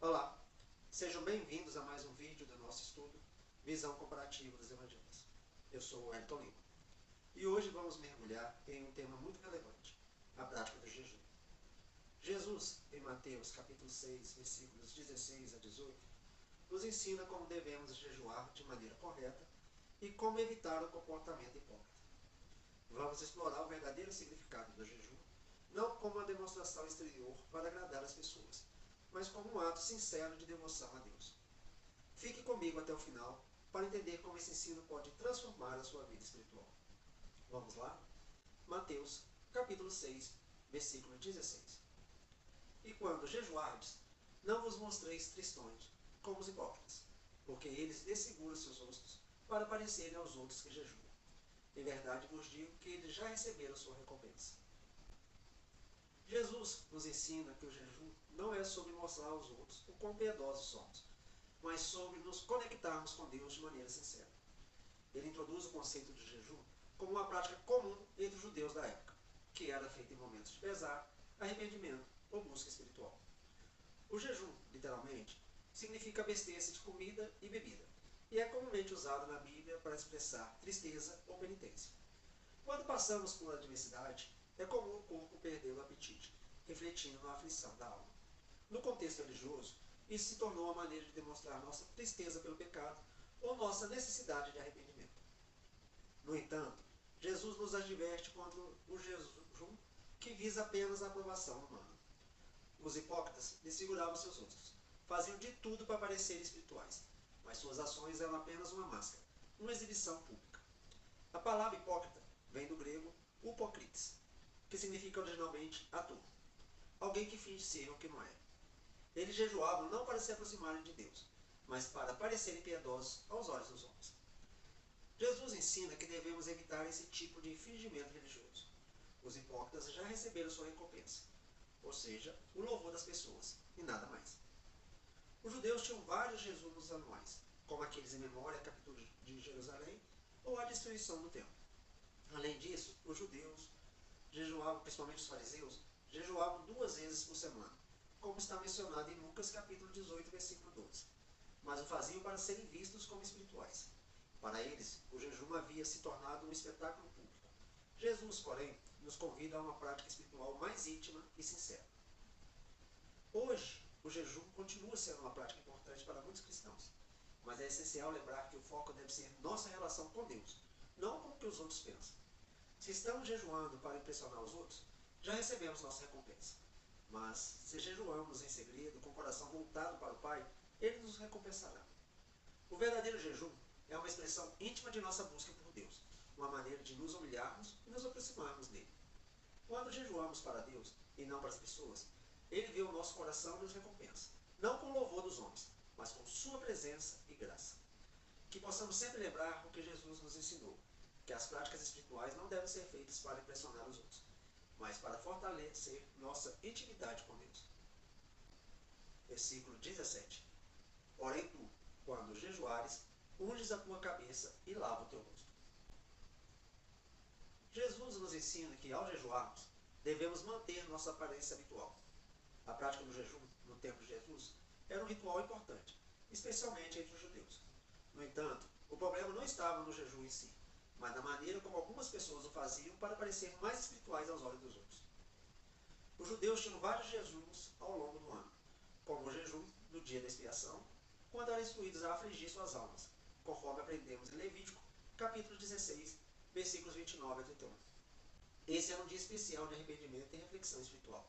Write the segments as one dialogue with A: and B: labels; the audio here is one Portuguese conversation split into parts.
A: Olá, sejam bem-vindos a mais um vídeo do nosso estudo Visão Comparativa dos Evangelhos. Eu sou o Elton Lima e hoje vamos mergulhar em um tema muito relevante, a prática do jejum. Jesus, em Mateus capítulo 6, versículos 16 a 18, nos ensina como devemos jejuar de maneira correta e como evitar o comportamento hipócrita. Vamos explorar o verdadeiro significado do jejum, não como uma demonstração exterior para agradar as pessoas, mas como um ato sincero de devoção a Deus. Fique comigo até o final para entender como esse ensino pode transformar a sua vida espiritual. Vamos lá? Mateus, capítulo 6, versículo 16. E quando jejuardes, não vos mostreis tristões, como os hipócritas, porque eles desfiguram seus rostos para parecerem aos outros que jejuam. Em verdade vos digo que eles já receberam sua recompensa. Jesus nos ensina que o jejum não é sobre mostrar aos outros o quão piedosos somos, mas sobre nos conectarmos com Deus de maneira sincera. Ele introduz o conceito de jejum como uma prática comum entre os judeus da época, que era feita em momentos de pesar, arrependimento ou busca espiritual. O jejum, literalmente, significa abster-se de comida e bebida, e é comumente usado na Bíblia para expressar tristeza ou penitência. Quando passamos por adversidade, é comum o corpo perder o apetite, refletindo na aflição da alma. No contexto religioso, isso se tornou uma maneira de demonstrar nossa tristeza pelo pecado ou nossa necessidade de arrependimento. No entanto, Jesus nos adverte contra o jejum que visa apenas a aprovação humana. Os hipócritas desfiguravam seus rostos, faziam de tudo para parecerem espirituais, mas suas ações eram apenas uma máscara, uma exibição pública. A palavra hipócrita vem do grego upokrites, que significa originalmente ator, alguém que finge ser o que não é. Eles jejuavam não para se aproximarem de Deus, mas para parecerem piedosos aos olhos dos homens. Jesus ensina que devemos evitar esse tipo de fingimento religioso. Os hipócritas já receberam sua recompensa, ou seja, o louvor das pessoas, e nada mais. Os judeus tinham vários jejuns anuais, como aqueles em memória à captura de Jerusalém ou a destruição do templo. Além disso, os judeus jejuavam, principalmente os fariseus, jejuavam 2 vezes por semana, como está mencionado em Lucas capítulo 18, versículo 12. Mas o faziam para serem vistos como espirituais. Para eles, o jejum havia se tornado um espetáculo público. Jesus, porém, nos convida a uma prática espiritual mais íntima e sincera. Hoje, o jejum continua sendo uma prática importante para muitos cristãos, mas é essencial lembrar que o foco deve ser nossa relação com Deus, não com o que os outros pensam. Se estamos jejuando para impressionar os outros, já recebemos nossa recompensa. Mas, se jejuamos em segredo, com o coração voltado para o Pai, Ele nos recompensará. O verdadeiro jejum é uma expressão íntima de nossa busca por Deus, uma maneira de nos humilharmos e nos aproximarmos dele. Quando jejuamos para Deus e não para as pessoas, Ele vê o nosso coração e nos recompensa, não com o louvor dos homens, mas com sua presença e graça. Que possamos sempre lembrar o que Jesus nos ensinou, que as práticas espirituais não devem ser feitas para impressionar os outros, mas para fortalecer nossa intimidade com Deus. Versículo 17. Porém tu, quando jejuares, unges a tua cabeça e lava o teu rosto. Jesus nos ensina que ao jejuarmos, devemos manter nossa aparência habitual. A prática do jejum, no tempo de Jesus, era um ritual importante, especialmente entre os judeus. No entanto, o problema não estava no jejum em si, mas na maneira como algumas pessoas o faziam para parecer mais espirituais aos olhos dos outros. Os judeus tinham vários jejuns ao longo do ano, como o jejum no dia da expiação, quando eram instruídos a afligir suas almas, conforme aprendemos em Levítico, capítulo 16, versículos 29 a 31. Esse era um dia especial de arrependimento e reflexão espiritual.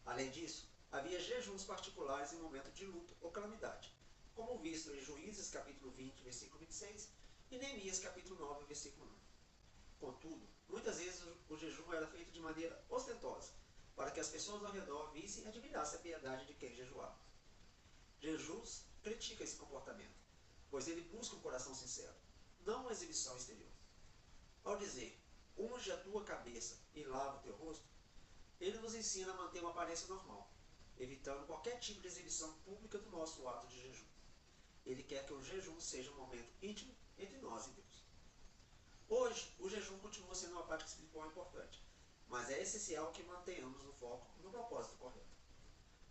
A: Além disso, havia jejuns particulares em momento de luto ou calamidade, como visto em Juízes capítulo 20, versículo 26 e Neemias capítulo 9, versículo 1. Contudo, muitas vezes o jejum era feito de maneira ostentosa, para que as pessoas ao redor vissem e admirassem a piedade de quem jejuava. Jesus critica esse comportamento, pois ele busca um coração sincero, não uma exibição exterior. Ao dizer, unge a tua cabeça e lava o teu rosto, ele nos ensina a manter uma aparência normal, evitando qualquer tipo de exibição pública do nosso ato de jejum. Ele quer que o jejum seja um momento íntimo entre nós e Deus. Hoje, o jejum continua sendo uma prática espiritual importante, mas é essencial que mantenhamos o foco no propósito correto.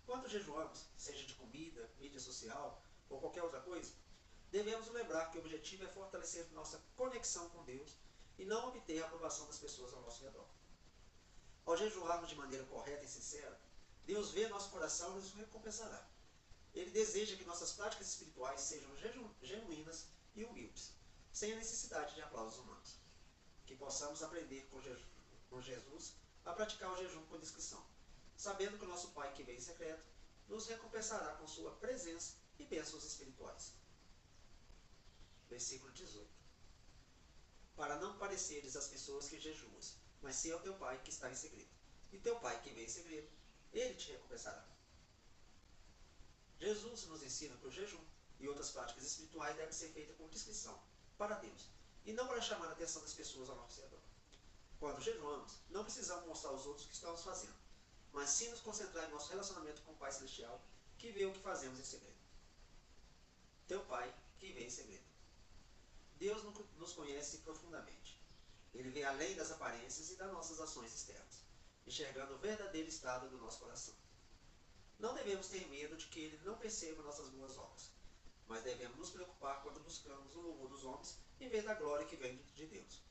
A: Quando Quando jejuamos, seja de comida, mídia social ou qualquer outra coisa, devemos lembrar que o objetivo é fortalecer nossa conexão com Deus e não obter a aprovação das pessoas ao nosso redor. Ao jejuarmos de maneira correta e sincera, Deus vê nosso coração e nos recompensará. Ele deseja que nossas práticas espirituais sejam genuínas e humildes, sem a necessidade de aplausos humanos. Que possamos aprender com Jesus a praticar o jejum com discrição, sabendo que o nosso Pai que vem em secreto nos recompensará com sua presença e bênçãos espirituais. Versículo 18. Para não pareceres às pessoas que jejuas, mas sim ao teu Pai que está em segredo. E teu Pai que vem em segredo, ele te recompensará. Jesus nos ensina que o jejum e outras práticas espirituais devem ser feitas com discrição, para Deus, e não para chamar a atenção das pessoas ao nosso redor. Quando jejuamos, não precisamos mostrar aos outros o que estamos fazendo, mas sim nos concentrar em nosso relacionamento com o Pai Celestial, que vê o que fazemos em segredo. Teu Pai que vê em segredo. Deus nos conhece profundamente. Ele vê além das aparências e das nossas ações externas, enxergando o verdadeiro estado do nosso coração. Não devemos ter medo de que Ele não perceba nossas boas obras, mas devemos nos preocupar quando buscamos o louvor dos homens em vez da glória que vem de Deus.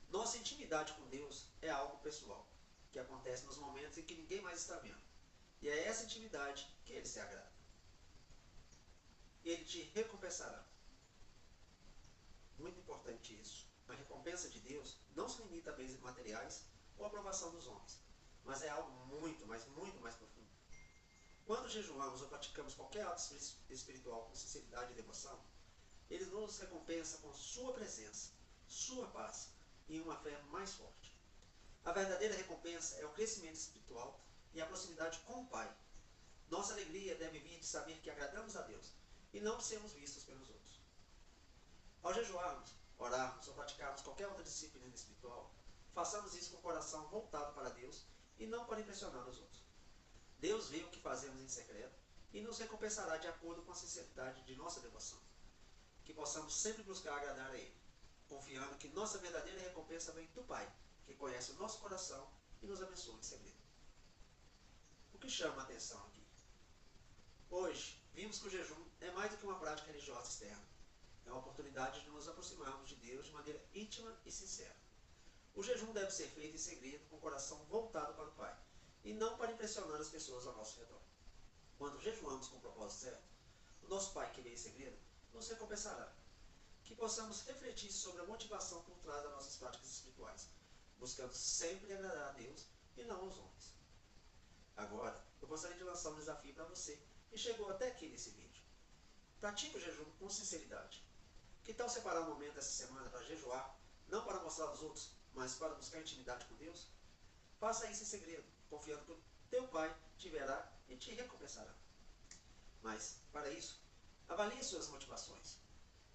A: Nossa intimidade com Deus é algo pessoal, que acontece nos momentos em que ninguém mais está vendo. E é essa intimidade que Ele se agrada. Ele te recompensará. Muito importante isso. A recompensa de Deus não se limita a bens materiais ou a aprovação dos homens, mas é algo muito, mas muito mais profundo. Quando jejuamos ou praticamos qualquer ato espiritual com sinceridade e devoção, Ele nos recompensa com sua presença, sua paz e uma fé mais forte. A verdadeira recompensa é o crescimento espiritual e a proximidade com o Pai. Nossa alegria deve vir de saber que agradamos a Deus e não de sermos vistos pelos outros. Ao jejuarmos, orarmos ou praticarmos qualquer outra disciplina espiritual, façamos isso com o coração voltado para Deus e não para impressionar os outros. Deus vê o que fazemos em secreto e nos recompensará de acordo com a sinceridade de nossa devoção. Que possamos sempre buscar agradar a Ele, confiando que nossa verdadeira recompensa vem do Pai, que conhece o nosso coração e nos abençoa em segredo. O que chama a atenção aqui? Hoje, vimos que o jejum é mais do que uma prática religiosa externa. É uma oportunidade de nos aproximarmos de Deus de maneira íntima e sincera. O jejum deve ser feito em segredo, com o coração voltado para o Pai, e não para impressionar as pessoas ao nosso redor. Quando jejuamos com o propósito certo, o nosso Pai que vem em segredo nos recompensará. Que possamos refletir sobre a motivação por trás das nossas práticas espirituais, buscando sempre agradar a Deus e não aos homens. Agora, eu gostaria de lançar um desafio para você que chegou até aqui nesse vídeo. Pratique o jejum com sinceridade. Que tal separar um momento essa semana para jejuar, não para mostrar aos outros, mas para buscar intimidade com Deus? Faça isso em segredo, confiando que o teu Pai te verá e te recompensará. Mas, para isso, avalie suas motivações.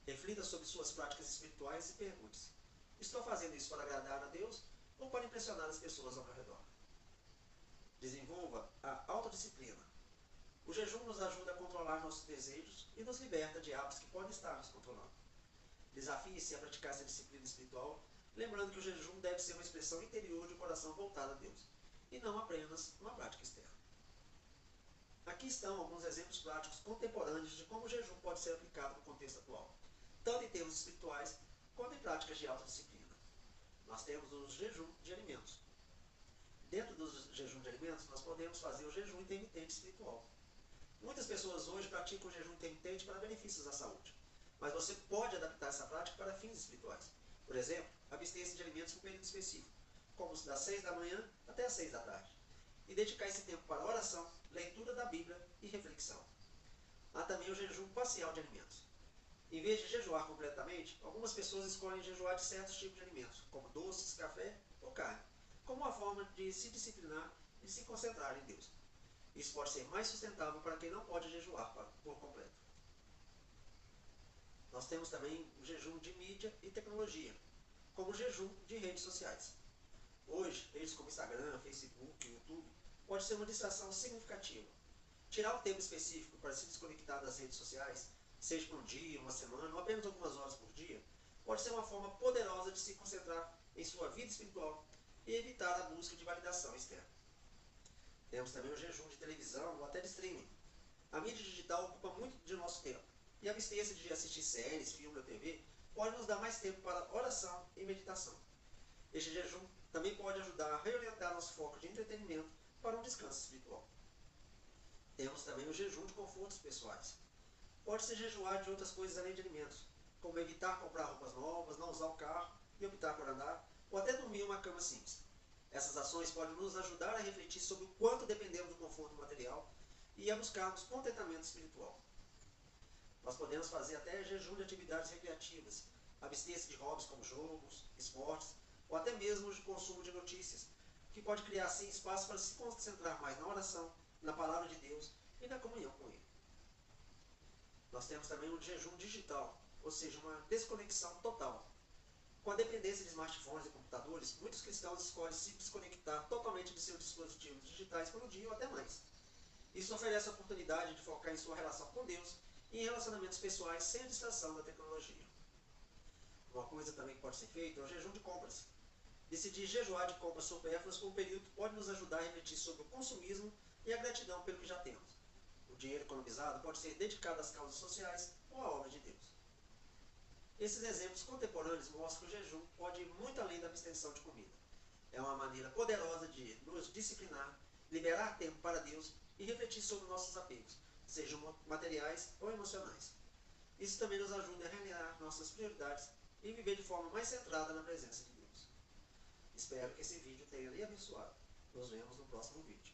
A: Reflita sobre suas práticas espirituais e pergunte-se: estou fazendo isso para agradar a Deus ou para impressionar as pessoas ao meu redor? Desenvolva a autodisciplina. O jejum nos ajuda a controlar nossos desejos e nos liberta de hábitos que podem estar nos controlando. Desafie-se a praticar essa disciplina espiritual, lembrando que o jejum deve ser uma expressão interior de um coração voltado a Deus, e não apenas uma prática externa. Aqui estão alguns exemplos práticos contemporâneos de como o jejum pode ser aplicado no contexto atual, tanto em termos espirituais quanto em práticas de autodisciplina. Nós temos o jejum de alimentos. Dentro do jejum de alimentos, nós podemos fazer o jejum intermitente espiritual. Muitas pessoas hoje praticam o jejum intermitente para benefícios à saúde, mas você pode adaptar essa prática para fins espirituais. Por exemplo, abster-se de alimentos por um período específico, como das 6 da manhã até as 6 da tarde, e dedicar esse tempo para oração, leitura da Bíblia e reflexão. Há também o jejum parcial de alimentos. Em vez de jejuar completamente, algumas pessoas escolhem jejuar de certos tipos de alimentos, como doces, café ou carne, como uma forma de se disciplinar e se concentrar em Deus. Isso pode ser mais sustentável para quem não pode jejuar por completo. Nós temos também o jejum de mídia e tecnologia, como o jejum de redes sociais. Hoje, redes como Instagram, Facebook, YouTube, pode ser uma distração significativa. Tirar um tempo específico para se desconectar das redes sociais, seja por um dia, uma semana ou apenas algumas horas por dia, pode ser uma forma poderosa de se concentrar em sua vida espiritual e evitar a busca de validação externa. Temos também o jejum de televisão ou até de streaming. A mídia digital ocupa muito de nosso tempo. E a abster-se de assistir séries, filmes ou TV pode nos dar mais tempo para oração e meditação. Este jejum também pode ajudar a reorientar nosso foco de entretenimento para um descanso espiritual. Temos também o jejum de confortos pessoais. Pode-se jejuar de outras coisas além de alimentos, como evitar comprar roupas novas, não usar o carro e optar por andar, ou até dormir em uma cama simples. Essas ações podem nos ajudar a refletir sobre o quanto dependemos do conforto material e a buscarmos contentamento espiritual. Nós podemos fazer até jejum de atividades recreativas, abster-se de hobbies como jogos, esportes, ou até mesmo de consumo de notícias, que pode criar assim espaço para se concentrar mais na oração, na palavra de Deus e na comunhão com Ele. Nós temos também o jejum digital, ou seja, uma desconexão total. Com a dependência de smartphones e computadores, muitos cristãos escolhem se desconectar totalmente de seus dispositivos digitais por um dia ou até mais. Isso oferece a oportunidade de focar em sua relação com Deus e em relacionamentos pessoais sem a distração da tecnologia. Uma coisa também que pode ser feita é o jejum de compras. Decidir jejuar de compras supérfluas por um período pode nos ajudar a refletir sobre o consumismo e a gratidão pelo que já temos. O dinheiro economizado pode ser dedicado às causas sociais ou à obra de Deus. Esses exemplos contemporâneos mostram que o jejum pode ir muito além da abstenção de comida. É uma maneira poderosa de nos disciplinar, liberar tempo para Deus e refletir sobre nossos apegos, sejam materiais ou emocionais. Isso também nos ajuda a realinhar nossas prioridades e viver de forma mais centrada na presença de Deus. Espero que esse vídeo tenha lhe abençoado. Nos vemos no próximo vídeo.